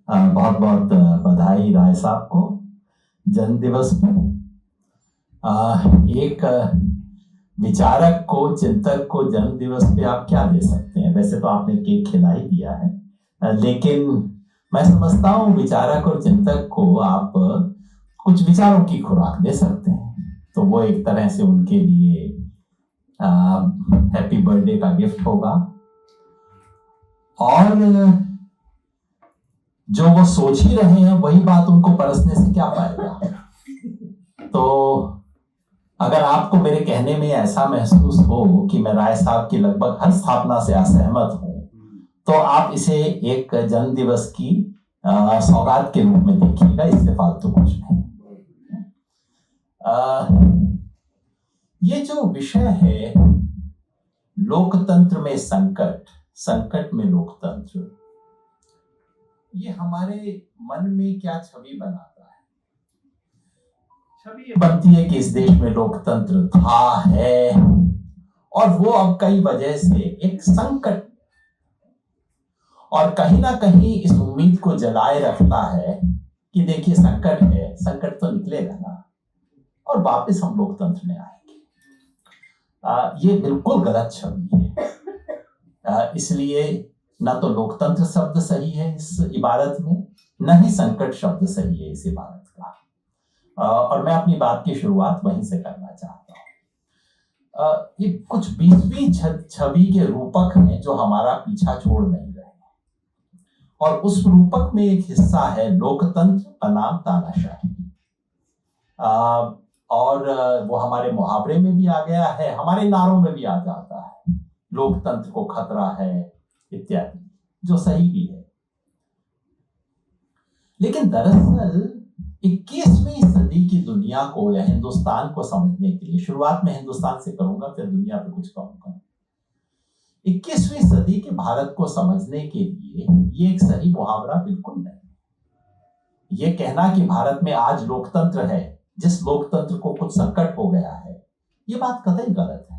बहुत बहुत बधाई राय साहब को जन्म दिवस पर। एक विचारक को, चिंतक को जन्म दिवस पे आप क्या दे सकते हैं? वैसे तो आपने केक खिला ही दिया है, लेकिन मैं समझता हूँ विचारक और चिंतक को आप कुछ विचारों की खुराक दे सकते हैं, तो वो एक तरह से उनके लिए हैप्पी बर्थडे का गिफ्ट होगा। और जो वो सोच ही रहे हैं वही बात उनको परसने से क्या फायदा। तो अगर आपको मेरे कहने में ऐसा महसूस हो कि मैं राय साहब की लगभग हर स्थापना से असहमत हूं, तो आप इसे एक जन्म दिवस की सौगात के रूप में देखिएगा, इससे फालतू कुछ नहीं। ये जो विषय है लोकतंत्र में संकट, संकट में लोकतंत्र, ये हमारे मन में क्या छवि बनाता है? छवि ये बनती है कि इस देश में लोकतंत्र था, है, और वो अब कई वजह से एक संकट, और कहीं ना कहीं इस उम्मीद को जलाए रखता है कि देखिए संकट है, संकट तो निकलेगा ना और वापस हम लोकतंत्र में आएंगे। ये बिल्कुल गलत छवि है। इसलिए ना तो लोकतंत्र शब्द सही है इस इबारत में, न ही संकट शब्द सही है इस इबारत का। और मैं अपनी बात की शुरुआत वहीं से करना चाहता हूं। ये कुछ 20वीं छवि के रूपक हैं जो हमारा पीछा छोड़ नहीं रहे, और उस रूपक में एक हिस्सा है लोकतंत्र बनाम तानाशाही। और वो हमारे मुहावरे में भी आ गया है, हमारे नारों में भी आ जाता है, लोकतंत्र को खतरा है इत्यादि, जो सही भी है। लेकिन दरअसल 21वीं सदी की दुनिया को या हिंदुस्तान को समझने के लिए, शुरुआत में हिंदुस्तान से करूंगा फिर दुनिया पे कुछ कहूंगा, 21वीं सदी के भारत को समझने के लिए ये एक सही मुहावरा बिल्कुल नहीं। ये कहना कि भारत में आज लोकतंत्र है जिस लोकतंत्र को कुछ संकट हो गया है, ये बात कतई गलत है।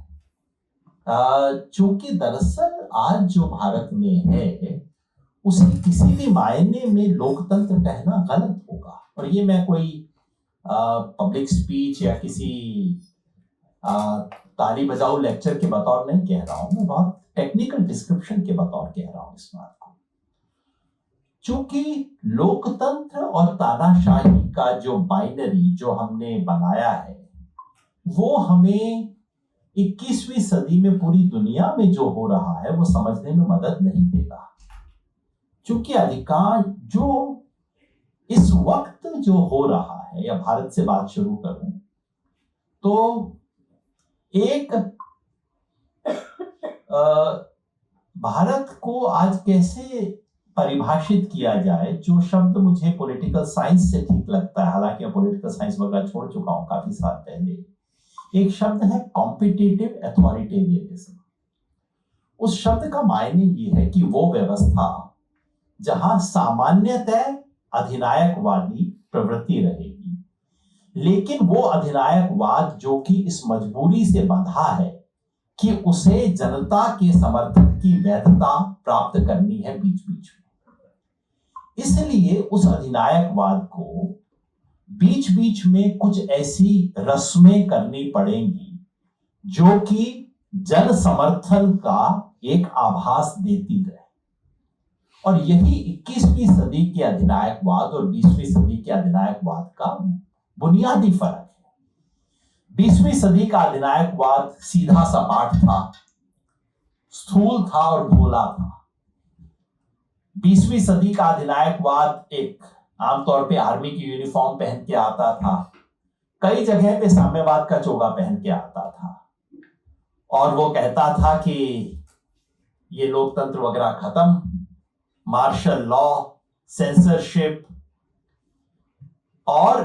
चूंकि दरअसल आज जो भारत में है उसे किसी भी मायने में लोकतंत्र कहना गलत होगा। और ये मैं कोई पब्लिक स्पीच या किसी ताली बजाओ लेक्चर के बतौर नहीं कह रहा हूं, मैं बहुत टेक्निकल डिस्क्रिप्शन के बतौर कह रहा हूं इस बात को। चूंकि लोकतंत्र और तानाशाही का जो बाइनरी जो हमने बनाया है वो हमें 21वीं सदी में पूरी दुनिया में जो हो रहा है वो समझने में मदद नहीं देगा। चूंकि अधिकांश जो इस वक्त जो हो रहा है, या भारत से बात शुरू करूं तो एक भारत को आज कैसे परिभाषित किया जाए, जो शब्द मुझे पॉलिटिकल साइंस से ठीक लगता है, हालांकि मैं पॉलिटिकल साइंस वगैरह छोड़ चुका हूं काफी साल पहले, एक शब्द है कॉम्पिटिटिव अथॉरिटेरियनिज्म। उस शब्द का मायने ये है कि वो व्यवस्था जहां सामान्यतः अधिनायकवादी प्रवृत्ति रहेगी, लेकिन वो अधिनायकवाद जो कि इस मजबूरी से बंधा है कि उसे जनता के समर्थन की वैधता प्राप्त करनी है बीच बीच में, इसलिए उस अधिनायकवाद को बीच बीच में कुछ ऐसी रस्में करनी पड़ेंगी जो कि जन समर्थन का एक आभास देती रहे। और यही 21वीं सदी के अधिनायकवाद और 20वीं सदी के अधिनायकवाद का बुनियादी फर्क है। 20वीं सदी का अधिनायकवाद सीधा सपाट था, स्थूल था और भोला था। 20वीं सदी का अधिनायकवाद एक आमतौर पे आर्मी की यूनिफॉर्म पहन के आता था, कई जगह पे साम्यवाद का चोगा पहन के आता था, और वो कहता था कि ये लोकतंत्र वगैरह खत्म, मार्शल लॉ, सेंसरशिप, और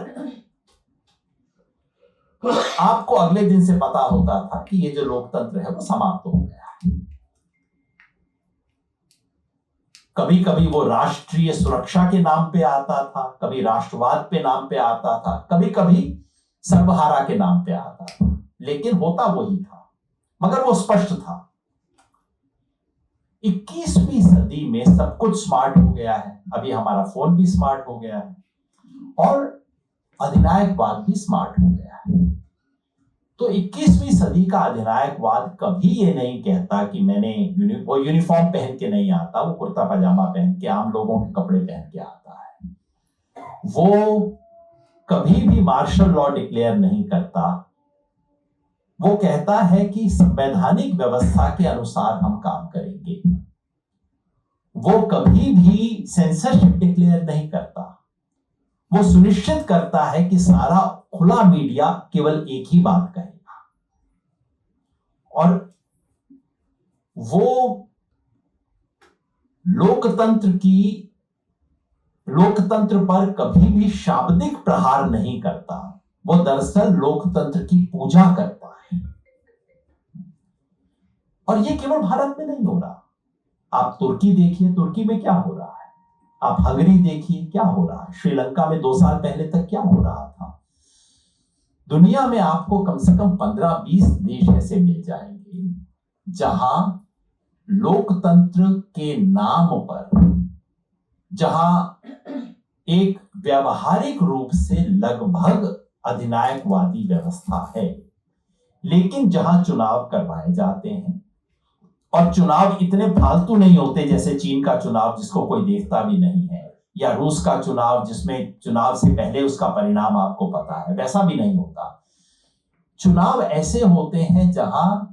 आपको अगले दिन से पता होता था कि ये जो लोकतंत्र है वो समाप्त हो गया है। कभी कभी वो राष्ट्रीय सुरक्षा के नाम पे आता था, कभी राष्ट्रवाद पे नाम पे आता था, कभी कभी सर्वहारा के नाम पे आता था, लेकिन होता वही था, मगर वो स्पष्ट था। 21वीं सदी में सब कुछ स्मार्ट हो गया है, अभी हमारा फोन भी स्मार्ट हो गया है और अधिनायकवाद भी स्मार्ट हो गया है। तो 21वीं सदी का अधिनायकवाद कभी ये नहीं कहता कि मैंने वो यूनिफॉर्म पहन के नहीं आता, वो कुर्ता पजामा पहन के आम लोगों के कपड़े पहन के आता है। वो कभी भी मार्शल लॉ डिक्लेयर नहीं करता। वो कहता है कि संवैधानिक व्यवस्था के अनुसार हम काम करेंगे। वो कभी भी सेंसरशिप डिक्लेयर नहीं करता। वो सुनिश्चित करता है कि सारा खुला मीडिया केवल एक ही बात कहेगा और वो लोकतंत्र पर कभी भी शाब्दिक प्रहार नहीं करता। वो दरअसल लोकतंत्र की पूजा करता है। और ये केवल भारत में नहीं हो रहा। आप तुर्की देखिए, तुर्की में क्या हो रहा है। आप हंगरी देखिए, क्या हो रहा है। श्रीलंका में 2 साल पहले तक क्या हो रहा था। दुनिया में आपको कम से कम 15-20 देश ऐसे मिल जाएंगे जहां लोकतंत्र के नाम पर, जहां एक व्यावहारिक रूप से लगभग अधिनायकवादी व्यवस्था है, लेकिन जहां चुनाव करवाए जाते हैं और चुनाव इतने फालतू नहीं होते जैसे चीन का चुनाव जिसको कोई देखता भी नहीं है, या रूस का चुनाव जिसमें चुनाव से पहले उसका परिणाम आपको पता है, वैसा भी नहीं होता। चुनाव ऐसे होते हैं जहां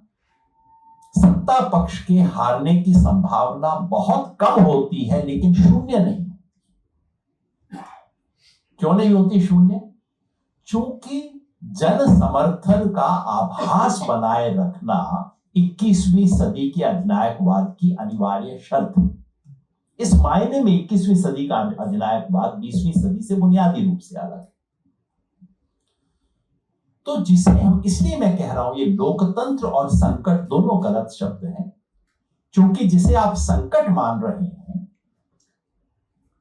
सत्ता पक्ष के हारने की संभावना बहुत कम होती है लेकिन शून्य नहीं। क्यों नहीं होती शून्य? क्योंकि जन समर्थन का आभास बनाए रखना 21वीं सदी के अधिनायकवाद की अनिवार्य शर्त है। इस मायने में 21वीं सदी का अधिनायकवाद 20वीं सदी से बुनियादी रूप से अलग है। तो जिसे हम, इसलिए मैं कह रहा हूं ये लोकतंत्र और संकट दोनों गलत शब्द हैं, क्योंकि जिसे आप संकट मान रहे हैं,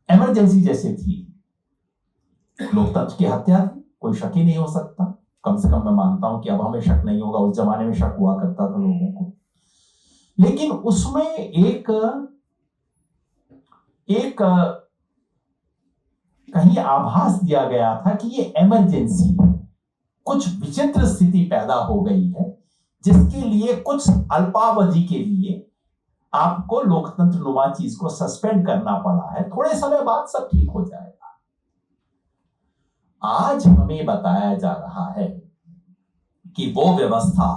इमरजेंसी जैसे थी, लोकतंत्र की हत्या थी, कोई शक ही नहीं हो सकता। कम से कम मैं मानता हूं कि अब हमें शक नहीं होगा, उस जमाने में शक हुआ करता था लोगों को। लेकिन उसमें एक कहीं आभास दिया गया था कि ये इमरजेंसी, कुछ विचित्र स्थिति पैदा हो गई है जिसके लिए कुछ अल्पावधि के लिए आपको लोकतंत्र नुमा चीज को सस्पेंड करना पड़ा है। थोड़े समय बाद सब ठीक हो जाएगा। आज हमें बताया जा रहा है कि वो व्यवस्था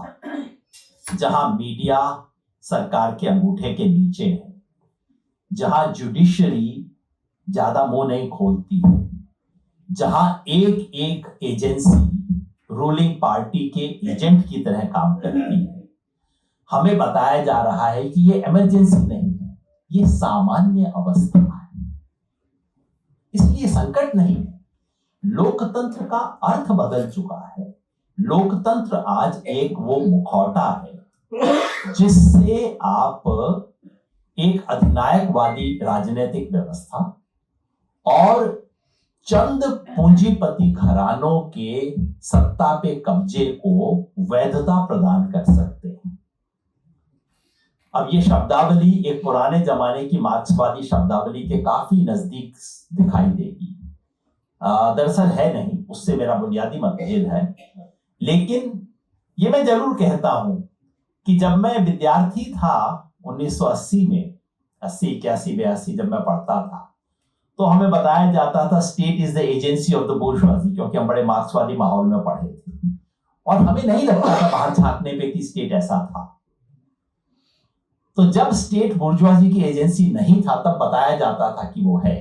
जहां मीडिया सरकार के अंगूठे के नीचे है, जहां जुडिशरी ज्यादा मुंह नहीं खोलती है, जहां एक एक एजेंसी रूलिंग पार्टी के एजेंट की तरह काम करती है, हमें बताया जा रहा है कि ये इमरजेंसी नहीं है, ये सामान्य अवस्था है। इसलिए संकट नहीं है। लोकतंत्र का अर्थ बदल चुका है। लोकतंत्र आज एक वो मुखौटा है जिससे आप एक अधिनायकवादी राजनीतिक व्यवस्था और चंद पूंजीपति घरानों के सत्ता पे कब्जे को वैधता प्रदान कर सकते हैं। अब ये शब्दावली एक पुराने जमाने की मार्क्सवादी शब्दावली के काफी नजदीक दिखाई देगी। दरअसल है नहीं, उससे मेरा बुनियादी मतभेद है। लेकिन ये मैं जरूर कहता हूं कि जब मैं विद्यार्थी था 1980 में, 80, 81, 82 जब मैं पढ़ता था, तो हमें बताया जाता था state is the agency of the bourgeoisie, क्योंकि हम बड़े मार्क्सवादी माहौल में पढ़े थे और हमें नहीं लगता था बाहर झांकने पे कि स्टेट ऐसा था। तो जब स्टेट बुर्जुआजी की एजेंसी नहीं था तब बताया जाता था कि वो है,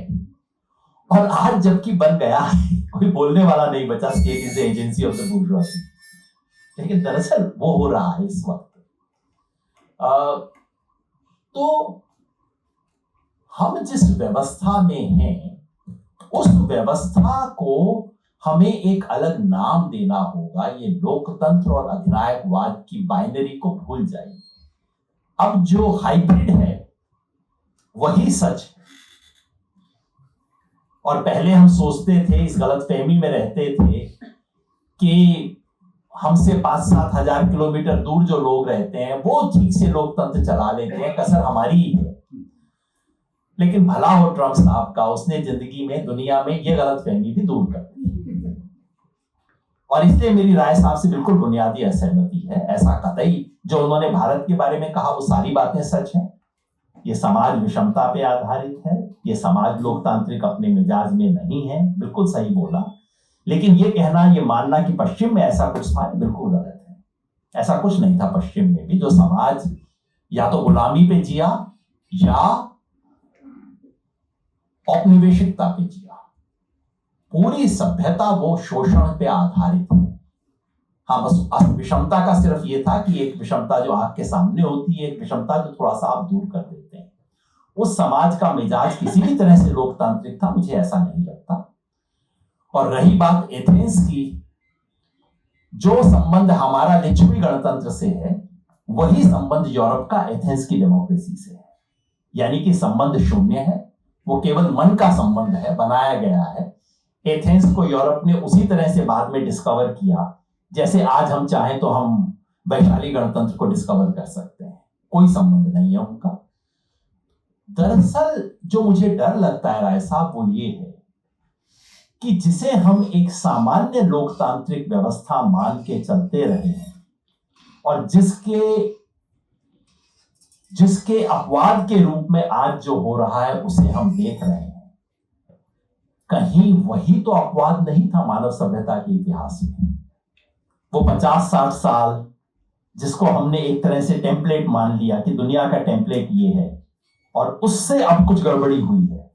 और आज जबकि बन गया कोई बोलने वाला नहीं बचा state is the agency of the bourgeoisie. लेकिन दरअसल वो हो रहा है इस वक्त। तो हम जिस व्यवस्था में हैं, उस व्यवस्था को हमें एक अलग नाम देना होगा। ये लोकतंत्र और अधिनायकवाद की बाइनरी को भूल जाइए। अब जो हाइब्रिड है वही सच है। और पहले हम सोचते थे, इस गलतफहमी में रहते थे कि हमसे 5-7 हजार किलोमीटर दूर जो लोग रहते हैं वो ठीक से लोकतंत्र चला लेते हैं, कसर हमारी ही है। लेकिन भला हो ट्रंप साहब का, उसने जिंदगी में दुनिया में ये गलतफहमी भी दूर कर दी। और इसलिए मेरी राय साहब से बिल्कुल बुनियादी असहमति है। ऐसा कतई जो उन्होंने भारत के बारे में कहा वो सारी बातें सच हैं। ये समाज विषमता पे आधारित है, ये समाज लोकतांत्रिक अपने मिजाज में नहीं है, बिल्कुल सही बोला। लेकिन ये कहना, ये मानना कि पश्चिम में ऐसा कुछ था, बिल्कुल गलत है। ऐसा कुछ नहीं था पश्चिम में भी। जो समाज या तो गुलामी पे जिया या औपनिवेशिकता पे जिया, पूरी सभ्यता वो शोषण पे आधारित है। हाँ, बस विषमता का सिर्फ ये था कि एक विषमता जो आंख के सामने होती है, एक विषमता जो थोड़ा सा आप दूर कर देते हैं। उस समाज का मिजाज किसी भी तरह से लोकतांत्रिक था, मुझे ऐसा नहीं लगता। और रही बात एथेंस की, जो संबंध हमारा लिच्छवी गणतंत्र से है वही संबंध यूरोप का एथेंस की डेमोक्रेसी से है। यानी कि संबंध शून्य है, वो केवल मन का संबंध है, बनाया गया है। एथेंस को यूरोप ने उसी तरह से बाद में डिस्कवर किया जैसे आज हम चाहें तो हम वैशाली गणतंत्र को डिस्कवर कर सकते हैं। कोई संबंध नहीं है उनका। दरअसल जो मुझे डर लगता है राय साहब वो ये है कि जिसे हम एक सामान्य लोकतांत्रिक व्यवस्था मान के चलते रहे हैं और जिसके अपवाद के रूप में आज जो हो रहा है उसे हम देख रहे हैं, कहीं वही तो अपवाद नहीं था मानव सभ्यता के इतिहास में। वो 50-60 साल जिसको हमने एक तरह से टेम्पलेट मान लिया कि दुनिया का टेम्पलेट ये है, और उससे अब कुछ गड़बड़ी हुई है।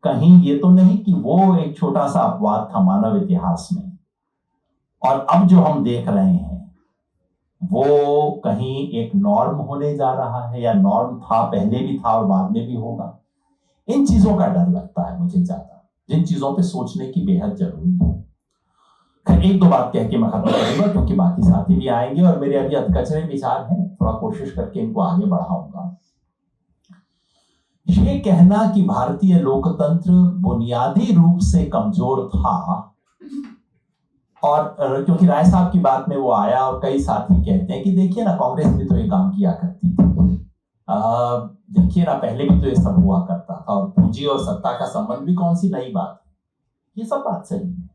कहीं ये तो नहीं कि वो एक छोटा सा अपवाद था मानव इतिहास में, और अब जो हम देख रहे हैं वो कहीं एक नॉर्म होने जा रहा है, या नॉर्म था, पहले भी था और बाद में भी होगा। इन चीजों का डर लगता है मुझे ज्यादा, जिन चीजों पे सोचने की बेहद जरूरी है। खैर, एक दो बात कह के मैं खत्म करूंगा क्योंकि बाकी साथी भी आएंगे और मेरे अभी अधकचरे विचार हैं, थोड़ा कोशिश करके इनको आगे बढ़ाऊंगा। ये कहना कि भारतीय लोकतंत्र बुनियादी रूप से कमजोर था, और क्योंकि राय साहब की बात में वो आया और कई साथी कहते हैं कि देखिए ना, कांग्रेस भी तो ये काम किया करती थी, देखिए ना, पहले भी तो ये सब हुआ करता था, और पूंजी और सत्ता का संबंध भी कौन सी नई बात है। ये सब बात सही है,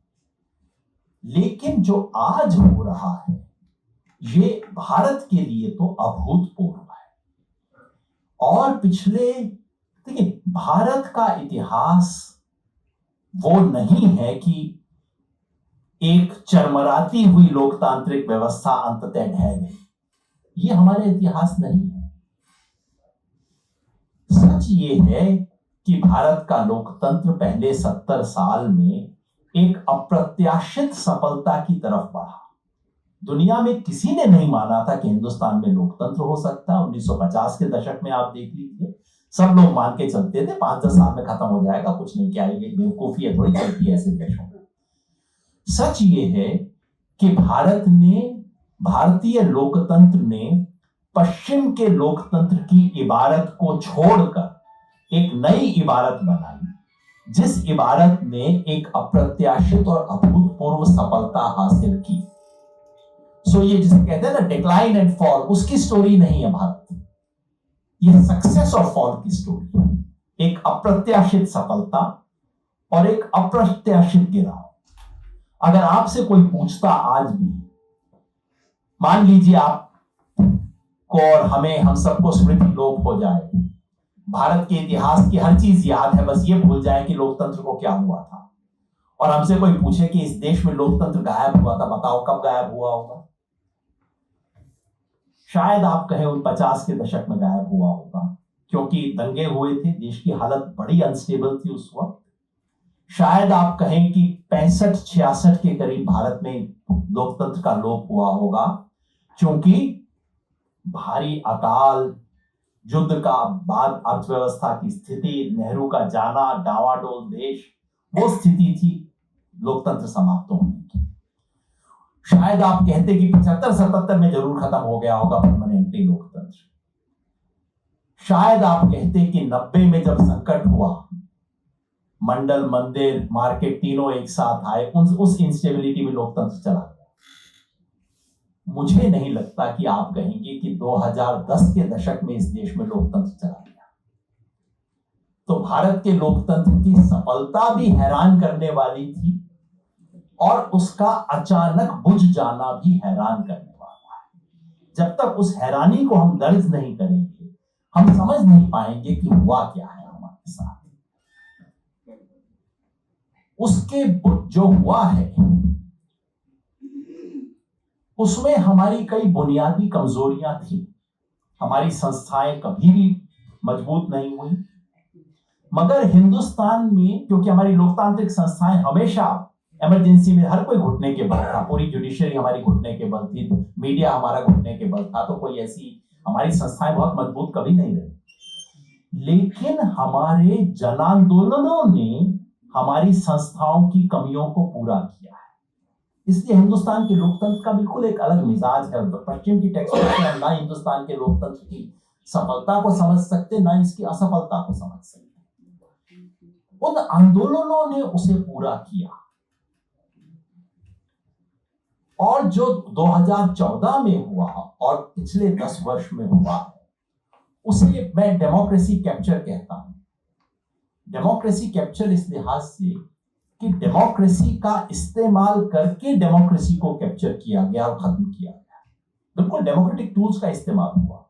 लेकिन जो आज हो रहा है ये भारत के लिए तो अभूतपूर्व है। और पिछले, देखिए, भारत का इतिहास वो नहीं है कि एक चरमराती हुई लोकतांत्रिक व्यवस्था अंततः ढह गई। ये हमारे इतिहास नहीं है। सच ये है कि भारत का लोकतंत्र पहले 70 साल में एक अप्रत्याशित सफलता की तरफ बढ़ा। दुनिया में किसी ने नहीं माना था कि हिंदुस्तान में लोकतंत्र हो सकता है। 1950 के दशक में आप देख लीजिए, सब लोग मान के चलते थे 5-10 साल में खत्म हो जाएगा, कुछ नहीं, क्या ये बेवकूफी है, थोड़ी चलती है ऐसे देशों में। सच ये है कि भारतीय लोकतंत्र ने पश्चिम के लोकतंत्र की इबारत को छोड़कर एक नई इबारत बनाई, जिस इबारत ने एक अप्रत्याशित और अभूतपूर्व सफलता हासिल की। सो ये जिसे कहते हैं ना डिक्लाइन एंड फॉल, उसकी स्टोरी नहीं है भारत, ये सक्सेस और फॉल की स्टोरी। एक अप्रत्याशित सफलता और एक अप्रत्याशित गिराव। अगर आपसे कोई पूछता आज भी, मान लीजिए आप को और हमें, हम सबको स्मृति लोप हो जाए, भारत के इतिहास की हर चीज याद है, बस ये भूल जाए कि लोकतंत्र को क्या हुआ था, और हमसे कोई पूछे कि इस देश में लोकतंत्र गायब हुआ था, बताओ कब गायब हुआ होगा। शायद आप कहें 50 के दशक में गायब हुआ होगा, क्योंकि दंगे हुए थे, देश की हालत बड़ी अनस्टेबल थी उस वक्त। शायद आप कहें कि 65-66 के करीब भारत में लोकतंत्र का लोप हुआ होगा, क्योंकि भारी अकाल, युद्ध का बाद अर्थव्यवस्था की स्थिति, नेहरू का जाना, डावाडोल देश, वो स्थिति थी लोकतंत्र समाप्त होने की। शायद आप कहते कि 75-77 में जरूर खत्म हो गया होगा परमानेंटली लोकतंत्र। शायद आप कहते कि 90 में जब संकट हुआ, मंडल, मंदिर, मार्केट तीनों एक साथ आए, उस इंस्टेबिलिटी में लोकतंत्र चला गया। मुझे नहीं लगता कि आप कहेंगे कि 2010 के दशक में इस देश में लोकतंत्र चला गया। तो भारत के लोकतंत्र की सफलता भी हैरान करने वाली थी और उसका अचानक बुझ जाना भी हैरान करने वाला है। जब तक उस हैरानी को हम दर्ज नहीं करेंगे, हम समझ नहीं पाएंगे कि हुआ क्या है हमारे साथ। उसके जो हुआ है उसमें हमारी कई बुनियादी कमजोरियां थी। हमारी संस्थाएं कभी भी मजबूत नहीं हुई, मगर हिंदुस्तान में क्योंकि हमारी लोकतांत्रिक संस्थाएं हमेशा इमरजेंसी में हर कोई घुटने के बल था, पूरी जुडिशरी हमारी घुटने के बल थी, मीडिया हमारा घुटने के बल था, तो कोई ऐसी हमारी संस्थाएं बहुत मजबूत कभी नहीं रही। लेकिन हमारे जन आंदोलनों ने हमारी संस्थाओं की कमियों को पूरा किया है। इसलिए हिंदुस्तान के लोकतंत्र का बिल्कुल एक अलग मिजाज है। पश्चिम की टेक्स्ट में हम ना हिंदुस्तान के लोकतंत्र की सफलता को समझ सकते, ना इसकी असफलता को समझ सकते। उन आंदोलनों ने उसे पूरा किया और जो 2014 में हुआ और पिछले 10 वर्ष में हुआ उसे मैं डेमोक्रेसी कैप्चर कहता हूं। डेमोक्रेसी कैप्चर इस लिहाज से कि डेमोक्रेसी का इस्तेमाल करके डेमोक्रेसी को कैप्चर किया गया और खत्म किया गया। बिल्कुल डेमोक्रेटिक टूल्स का इस्तेमाल हुआ।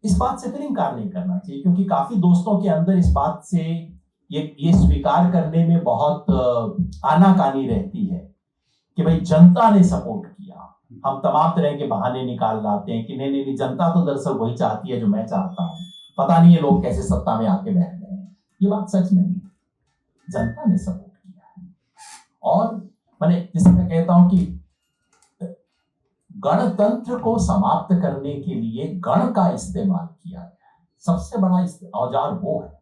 इस बात से फिर इनकार नहीं करना चाहिए, क्योंकि काफी दोस्तों के अंदर इस बात से ये स्वीकार करने में बहुत आनाकानी रहती है कि भाई जनता ने सपोर्ट किया। हम तमाम तरह के बहाने निकाल लाते हैं कि नहीं नहीं, जनता तो दरअसल वही चाहती है जो मैं चाहता हूं, पता नहीं ये लोग कैसे सत्ता में आके बैठ गए हैं। ये बात सच नहीं है, जनता ने सपोर्ट किया है। और मैंने जिसे मैं कहता हूं कि गणतंत्र को समाप्त करने के लिए गण का इस्तेमाल किया गया है। सबसे बड़ा औजार वो है,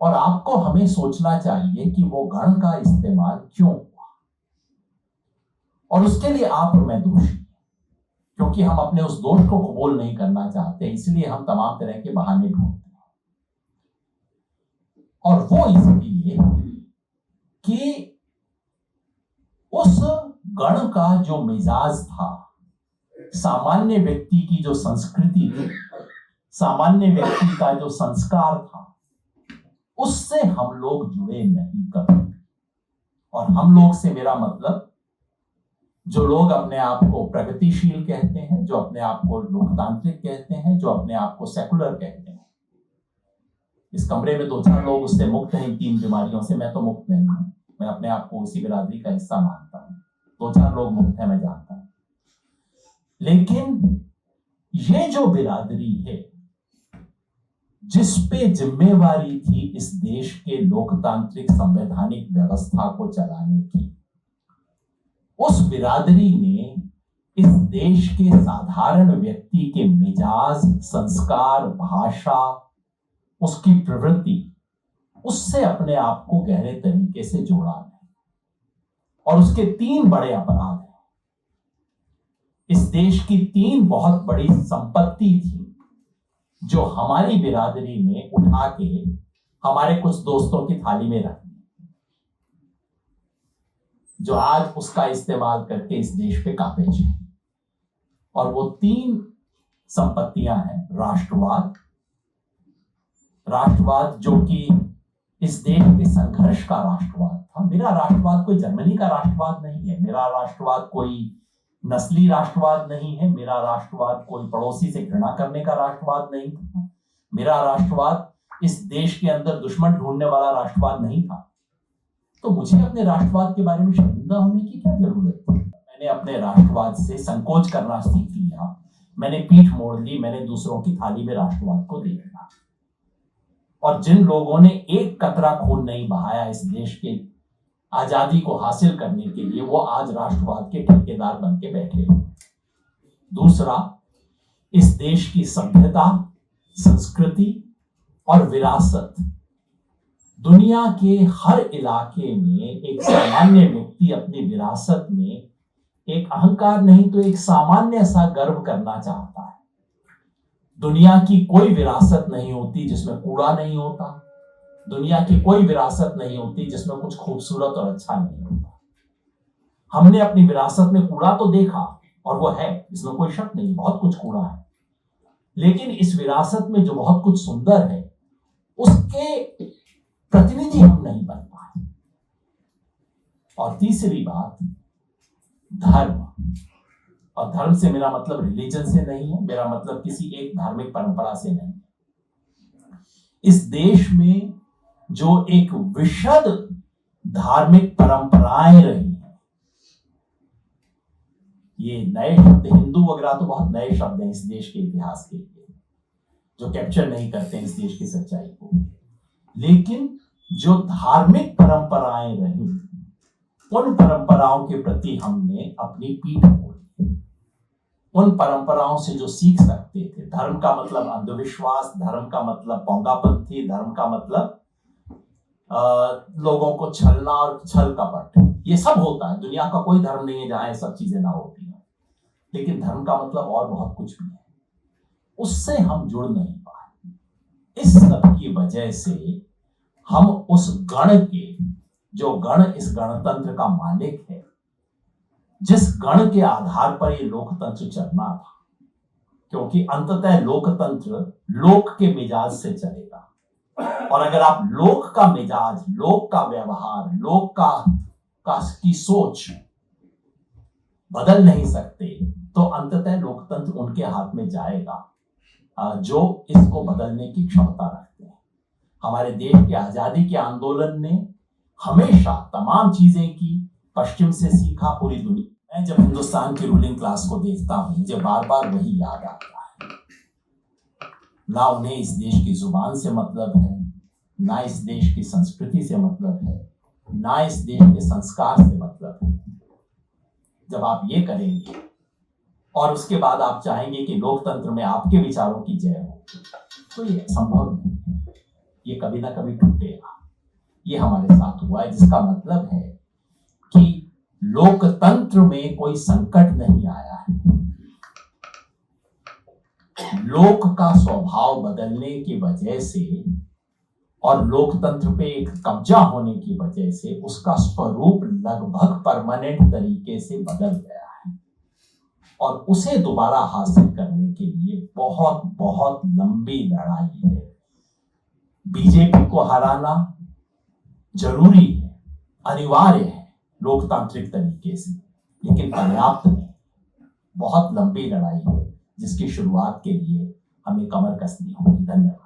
और आपको हमें सोचना चाहिए कि वो गण का इस्तेमाल क्यों हुआ, और उसके लिए आप और मैं दोषी, क्योंकि हम अपने उस दोष को कबूल नहीं करना चाहते, इसलिए हम तमाम तरह के बहाने ढूंढते हैं। और वो इसलिए कि उस गण का जो मिजाज था, सामान्य व्यक्ति की जो संस्कृति थी, सामान्य व्यक्ति का जो संस्कार था, उससे हम लोग जुड़े नहीं कभी। और हम लोग से मेरा मतलब जो लोग अपने आप को प्रगतिशील कहते हैं, जो अपने आप को लोकतांत्रिक कहते हैं, जो अपने आप को सेकुलर कहते हैं। इस कमरे में 2-4 लोग उससे मुक्त हैं, इन 3 बीमारियों से। मैं तो मुक्त नहीं हूं, मैं अपने आप को उसी बिरादरी का हिस्सा मानता हूं। 2-4 लोग मुक्त हैं, मैं जानता हूं। लेकिन ये जो बिरादरी है जिस पे जिम्मेवारी थी इस देश के लोकतांत्रिक संवैधानिक व्यवस्था को चलाने की, उस बिरादरी ने इस देश के साधारण व्यक्ति के मिजाज, संस्कार, भाषा, उसकी प्रवृत्ति, उससे अपने आप को गहरे तरीके से जोड़ा है। और उसके 3 बड़े अपराध हैं। इस देश की 3 बहुत बड़ी संपत्ति थी जो हमारी बिरादरी ने उठा के हमारे कुछ दोस्तों की थाली में रख दी, जो आज उसका इस्तेमाल करके इस देश पे काबिज है। और वो 3 संपत्तियां हैं। राष्ट्रवाद, राष्ट्रवाद जो कि इस देश के संघर्ष का राष्ट्रवाद था। मेरा राष्ट्रवाद कोई जर्मनी का राष्ट्रवाद नहीं है, मेरा राष्ट्रवाद कोई नस्ली राष्ट्रवाद नहीं है, मेरा राष्ट्रवाद कोई पड़ोसी से घृणा करने का राष्ट्रवाद नहीं था, मेरा राष्ट्रवाद इस देश के अंदर दुश्मन ढूंढने वाला राष्ट्रवाद नहीं था। तो मुझे अपने राष्ट्रवाद के बारे में शर्मिंदा होने की क्या जरूरत थी? मैंने अपने राष्ट्रवाद से संकोच करना सीख लिया, मैंने पीठ मोड़ ली, मैंने दूसरों की थाली में राष्ट्रवाद को देख लिया। और जिन लोगों ने एक कतरा खून नहीं बहाया इस देश के आजादी को हासिल करने के लिए, वो आज राष्ट्रवाद के ठेकेदार बन के बैठे हो। दूसरा, इस देश की सभ्यता, संस्कृति और विरासत दुनिया के हर इलाके में एक सामान्य व्यक्ति अपनी विरासत में एक अहंकार नहीं तो एक सामान्य सा गर्व करना चाहता है। दुनिया की कोई विरासत नहीं होती जिसमें कूड़ा नहीं होता, दुनिया की कोई विरासत नहीं होती जिसमें कुछ खूबसूरत और अच्छा नहीं होता। हमने अपनी विरासत में कूड़ा तो देखा, और वो है, इसमें कोई शक नहीं, बहुत कुछ कूड़ा है, लेकिन इस विरासत में जो बहुत कुछ सुंदर है उसके प्रतिनिधि हम नहीं बन पाए। और तीसरी बात, धर्म। और धर्म से मेरा मतलब रिलीजन से नहीं है, मेरा मतलब किसी एक धार्मिक परंपरा से नहीं। इस देश में जो एक विशद धार्मिक परंपराएं रही हैं, ये नए शब्द हिंदू वगैरह तो बहुत नए शब्द हैं इस देश के इतिहास के लिए, जो कैप्चर नहीं करते इस देश की सच्चाई को, लेकिन जो धार्मिक परंपराएं रही, उन परंपराओं के प्रति हमने अपनी पीठ मोड़ी। उन परंपराओं से जो सीख सकते थे, धर्म का मतलब अंधविश्वास, धर्म का मतलब पोंगापंथी, धर्म का मतलब लोगों को छलना और छल कपट, ये सब होता है। दुनिया का कोई धर्म नहीं है जहां ये सब चीजें ना होती हैं, लेकिन धर्म का मतलब और बहुत कुछ भी है, उससे हम जुड़ नहीं पाए। इस सब की वजह से हम उस गण के, जो गण इस गणतंत्र का मालिक है, जिस गण के आधार पर ये लोकतंत्र चलना था, क्योंकि अंततः लोकतंत्र लोक के मिजाज से चलेगा, और अगर आप लोक का मिजाज, लोक का व्यवहार, लोक का की सोच बदल नहीं सकते, तो अंततः लोकतंत्र उनके हाथ में जाएगा जो इसको बदलने की क्षमता रखते हैं। हमारे देश की आजादी के आंदोलन ने हमेशा तमाम चीजें की, पश्चिम से सीखा, पूरी दुनिया। मैं जब हिंदुस्तान की रूलिंग क्लास को देखता हूं, मुझे बार बार वही याद आता है। ना उन्हें इस देश की जुबान से मतलब है, ना इस देश की संस्कृति से मतलब है, ना इस देश के संस्कार से मतलब है। जब आप ये करेंगे और उसके बाद आप चाहेंगे कि लोकतंत्र में आपके विचारों की जय हो, तो ये संभव नहीं है, ये कभी ना कभी टूटेगा। ये हमारे साथ हुआ है, जिसका मतलब है कि लोकतंत्र में कोई संकट नहीं आया है। लोक का स्वभाव बदलने की वजह से और लोकतंत्र पे एक कब्जा होने की वजह से उसका स्वरूप लगभग परमानेंट तरीके से बदल गया है, और उसे दोबारा हासिल करने के लिए बहुत बहुत लंबी लड़ाई है। बीजेपी को हराना जरूरी है, अनिवार्य है लोकतांत्रिक तरीके से, लेकिन पर्याप्त नहीं। बहुत लंबी लड़ाई है जिसकी शुरुआत के लिए हमें कमर कसनी होगी। धन्यवाद।